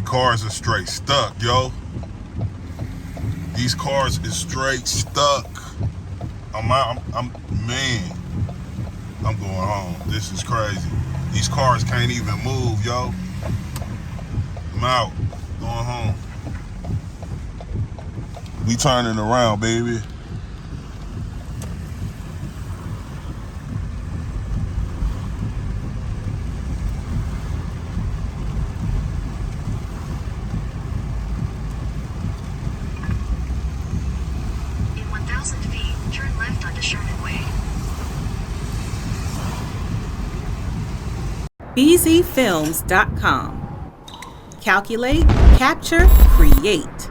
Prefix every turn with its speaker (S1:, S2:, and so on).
S1: Man, cars are straight stuck, yo. These cars is straight stuck. Man, I'm going home. This is crazy. These cars can't even move, yo. I'm out. Going home. We turning around, baby.
S2: In 1,000 feet, turn left onto Sherman Way.
S3: BZFilmz.com. Calculate, capture, create.